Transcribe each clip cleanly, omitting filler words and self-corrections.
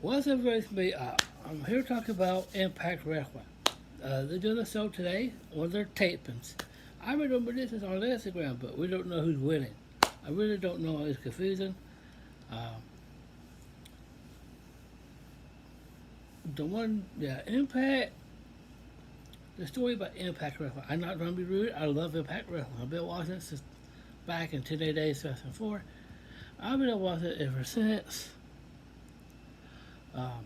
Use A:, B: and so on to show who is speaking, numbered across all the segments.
A: What's up, with me? I'm here to talk about Impact Wrestling. They're doing a show today on their tapings. I remember this is on Instagram, but we don't know who's winning. I really don't know. It's confusing. Uh, Impact. The story about Impact Wrestling. I'm not going to be rude. I love Impact Wrestling. I've been watching it since back in 10 days 2004. I've been watching it ever since. Um,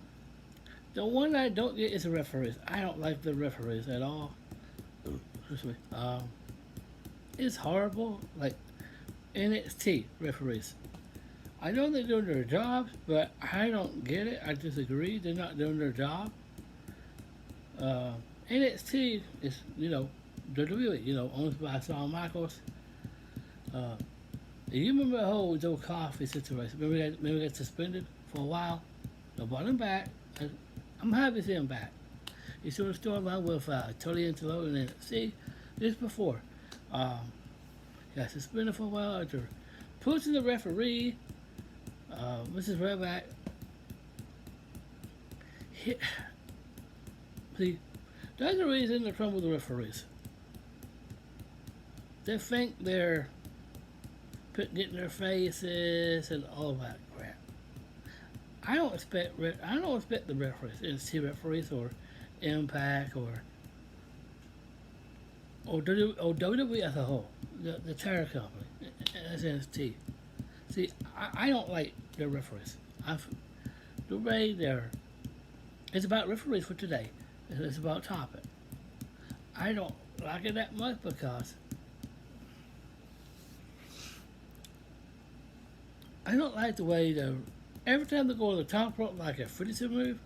A: the one I don't get is the referees. I don't like the referees at all. Excuse me. It's horrible. Like NXT referees. I know they're doing their jobs, but I don't get it. I disagree. They're not doing their job. Uh, NXT is, WWE, owned by Shawn Michaels. Uh, you remember the whole Joe Coffey situation? Remember he got suspended for a while? They brought him back. I'm happy to see him back. He's doing a storyline with Tony Angelo and NXT. This before. He got suspended for a while after pushing the referee. Mrs. Redback. See, that's the reason they're trouble with the referees. They think they're getting their faces and all that crap. I don't expect the referees, NXT referees or Impact or WWE as a whole, the entire company, as NXT. See, I don't like their referees. The way it's about referees for today. It's about topic. I don't like it that much because I don't like the way every time they go to the top rope like a 52 move,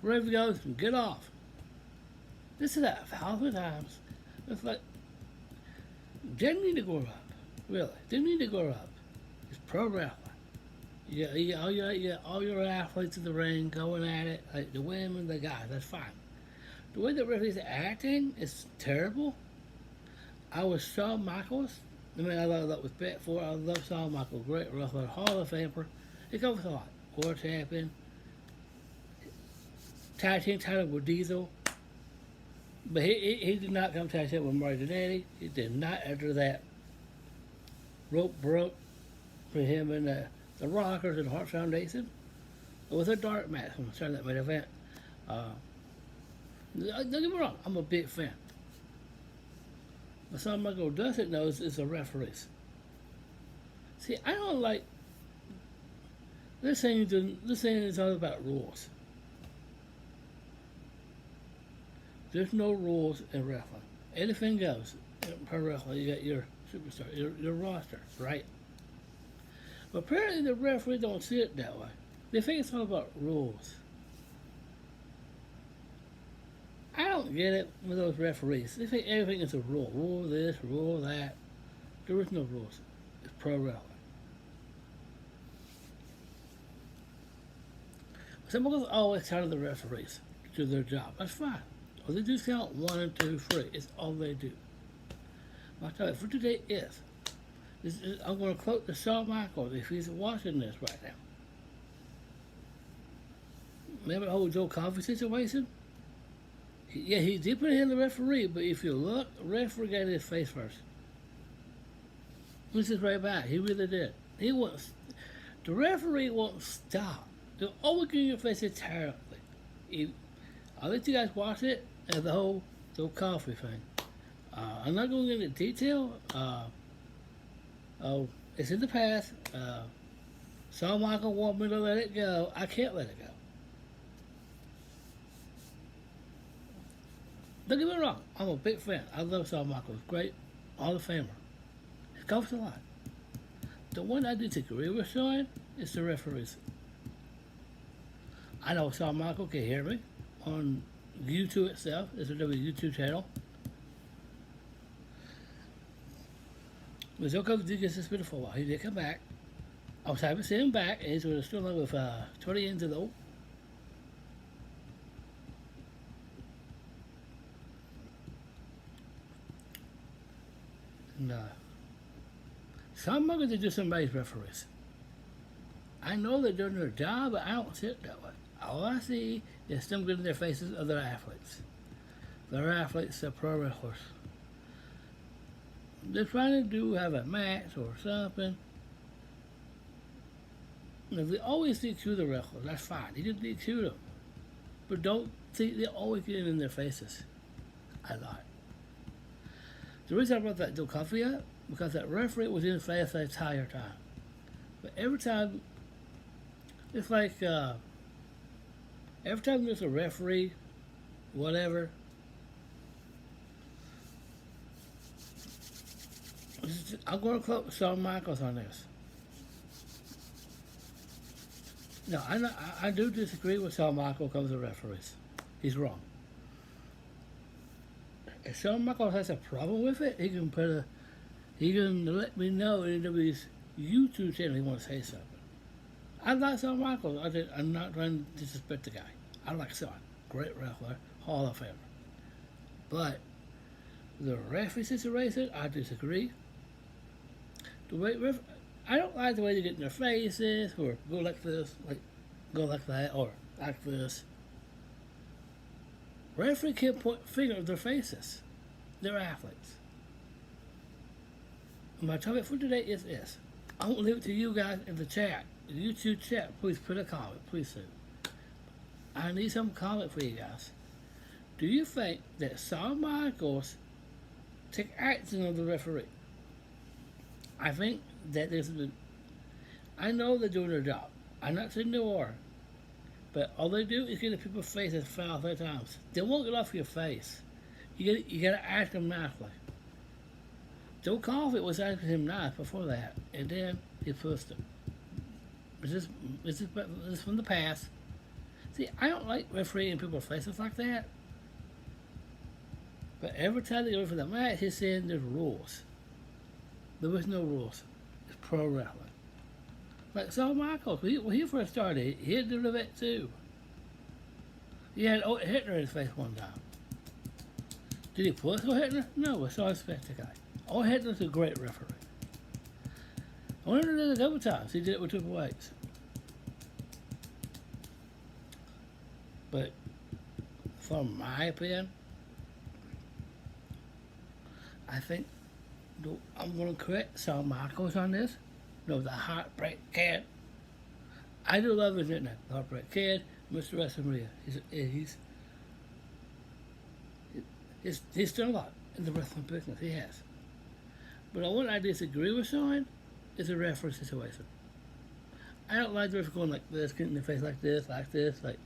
A: referee goes and get off. This is that 1,000 times. It's like they need to go up. Really, they need to go up. It's pro wrestling. You got all your athletes in the ring going at it, like the women, the guys. That's fine. The way the referees are acting is terrible. I was Shawn Michaels. I mean, I love that with Bet for. I love Shawn Michaels. Great wrestler, Hall of Famer. He comes a lot. World champion. Tag team title with Diesel. But he did not come tag team with Marty Jannetty. He did not after that. Rope broke for him and the Rockers and Hart Foundation. It was a dark match on the Saturday Night Main Event. Don't get me wrong, I'm a big fan. But something Michael doesn't know is the referees. See, I don't like this thing is all about rules. There's no rules in wrestling. Anything goes. In pro wrestling, you got your superstar, your roster, right? But apparently the referee don't see it that way. They think it's all about rules. I don't get it with those referees. They think everything is a rule. Rule this, rule that. There is no rules. It's pro wrestling. Some of us always count the referees to do their job. That's fine. All they do is count 1 and 2, 3. It's all they do. My topic for today is I'm going to quote the Shawn Michaels if he's watching this right now. Remember the whole Joe Coffey situation? He did put in the referee, but if you look, the referee got his face first. This is right back. He really did. The referee won't stop. They'll always get in your face entirely. I'll let you guys watch it and the whole Joe Coffey thing. I'm not going into detail. It's in the past. Shawn Michaels want me to let it go. I can't let it go. Don't get me wrong, I'm a big fan. I love Shawn Michaels. Great Hall of Famer. He covers a lot. The one I disagree with Shawn is the referees. I know Shawn Michaels can hear me on YouTube itself. It's a YouTube channel. But Joe Coffey did get suspended for a while. He did come back. I was happy to see him back, and he's going to still with Tony Angelo. No. Some are going to do somebody's referees. I know they're doing their job, but I don't see it that way. All I see is them getting their faces of their athletes. Their athletes, they're pro wrestlers. They're trying to have a match or something. You know, they always DQ the wrestlers. That's fine. You can DQ them. But don't see, they always get in their faces. I lie. The reason I brought that Joe Coffey up, because that referee was in the face the entire time. But every time, it's like, every time there's a referee, whatever, I'm going to quote Shawn Michaels on this. No, I do disagree with Shawn Michaels comes to referees. He's wrong. If Shawn Michaels has a problem with it, he can let me know in his YouTube channel he wants to say something. I like Shawn Michaels. I'm not trying to disrespect the guy. I like Shawn. Great wrestler, Hall of Famer. But the referee situation, I disagree. I don't like the way they get in their faces, or go like this, go like that, or like this. Referee can't point finger at their faces. They're athletes. My topic for today is this. I'm going to leave it to you guys in the chat. The YouTube chat, please put a comment, please do. I need some comment for you guys. Do you think that Shawn Michaels take action on the referee? I think that I know they're doing their job. I'm not saying they are. But all they do is get in people's faces 5 times. They won't get off your face. You gotta ask them nicely. Joe Coffey was asking him nice before that, and then he pushed him. This is from the past. See, I don't like refereeing people's faces like that. But every time they go for the match, he's saying there's rules. There was no rules. It's pro wrestling. Like Shawn Michaels, when he first started, he had to do that too. He had Hitler in his face one time. Did he push Hitler? No, it's all respect the guy. Hitler's a great referee. I wonder if there's a couple times he did it with Triple H. But from my opinion, I think I'm going to correct Shawn Michaels on this. No, the Heartbreak Kid. I do love his nickname, the Heartbreak Kid, Mr. WrestleMania. He's done a lot in the wrestling business. He has. But the one I disagree with Shawn is a referee situation. I don't like the referee going like this, getting in the face like this, like that.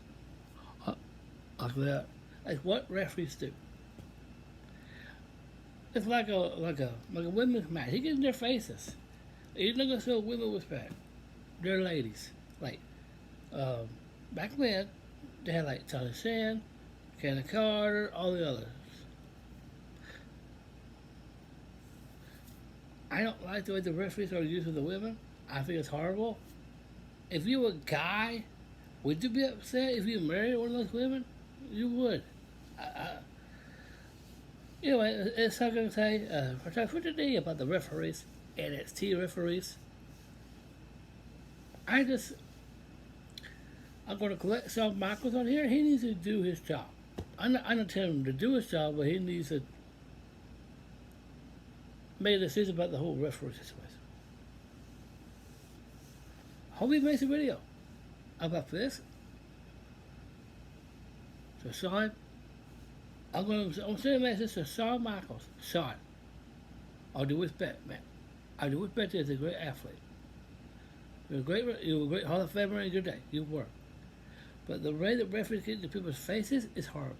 A: Like what referees do. It's like a women's match. He gets in their faces. He's not gonna show women respect. They're ladies. Like back then, they had like Charlie Sheen, Cannon Carter, all the others. I don't like the way the referees are used with the women. I think it's horrible. If you were a guy, would you be upset if you married one of those women? You would. Anyway, it's not going to say for today about the referees, NXT referees. I'm going to collect Shawn Michaels on here. He needs to do his job. I'm not telling him to do his job, but he needs to make a decision about the whole referee situation. Hope he makes a video about this. So Shawn, I'm sending a message to Shawn Michaels. Shawn, I'll do respect, man. I do respect you as a great athlete. You're a great Hall of Famer in your day. You were. But the way the referees get into people's faces is horrible.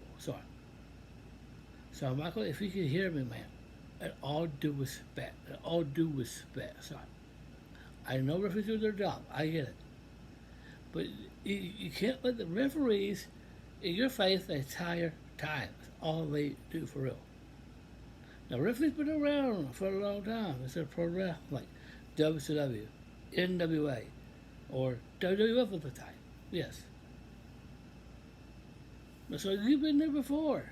A: Shawn Michaels, if you can hear me, man, and all due respect, Shawn. I know referees do their job. I get it. But you can't let the referees in your face the entire time. That's all they do for real. Now, referees been around for a long time. It's a pro wrestling, like WCW, NWA, or WWF at the time. Yes. So you've been there before.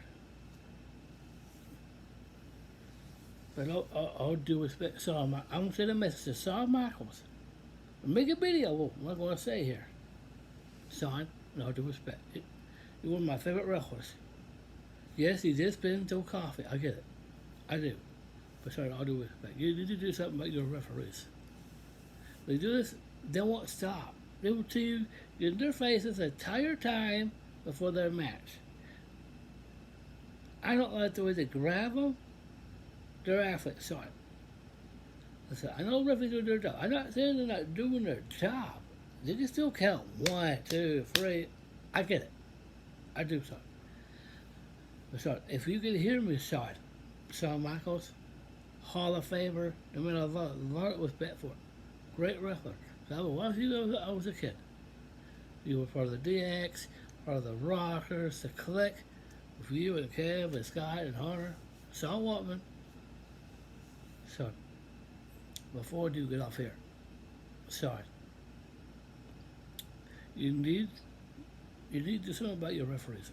A: But all due respect, I'm going to send a message to Shawn Michaels. Make a video. Well, I'm not going to say here. Son, in all due respect, you're one of my favorite wrestlers. Yes, he did spin into coffee. I get it. I do. But sorry, all due respect, you need to do something about your referees. They do this, they won't stop. They will tell you in their faces the entire time before their match. I don't like the way they grab them. They're athletes, sorry. Listen, I know referees do their job. I'm not saying they're not doing their job. They can still count 1, 2, 3. I get it. I do, son. But son, if you can hear me, son, Shawn Michaels, Hall of Famer, I mean, a lot of respect for it. Great wrestler. So I watched you I was a kid. You were part of the DX, part of the Rockers, the Click, with you and Kev and Scott and Hunter, Sean Waltman. So, before you get off here, sorry. You need to do something about your referees.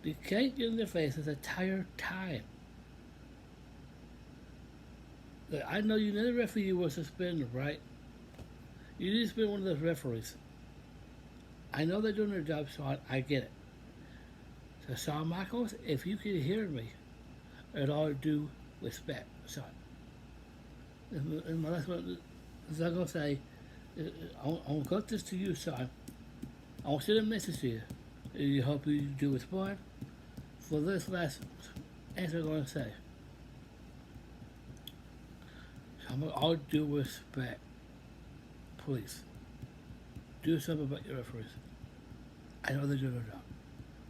A: You can't get in their faces the entire time. I know you know the referee you were suspended, right? You need to suspend one of those referees. I know they're doing their job, Sean. I get it. So, Shawn Michaels, if you can hear me, at all due respect, Sean. And my last one is I'm going to say, I'll cut this to you, Sean. I want to send a message to you. I hope you do respond. For this last answer I'm going to say, so with all due respect, please, do something about your referees. I know they're doing their job.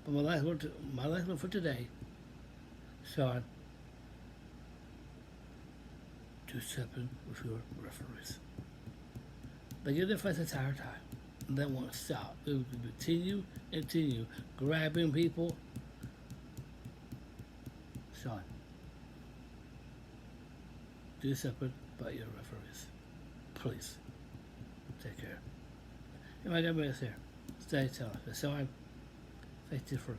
A: But my last one for today, Sean, do something with your referees. They get their face the entire time. And they won't stop. They will continue grabbing people. Sean, do something about your referees. Please. Take care. And my name is here. Stay tuned. So I'm 54.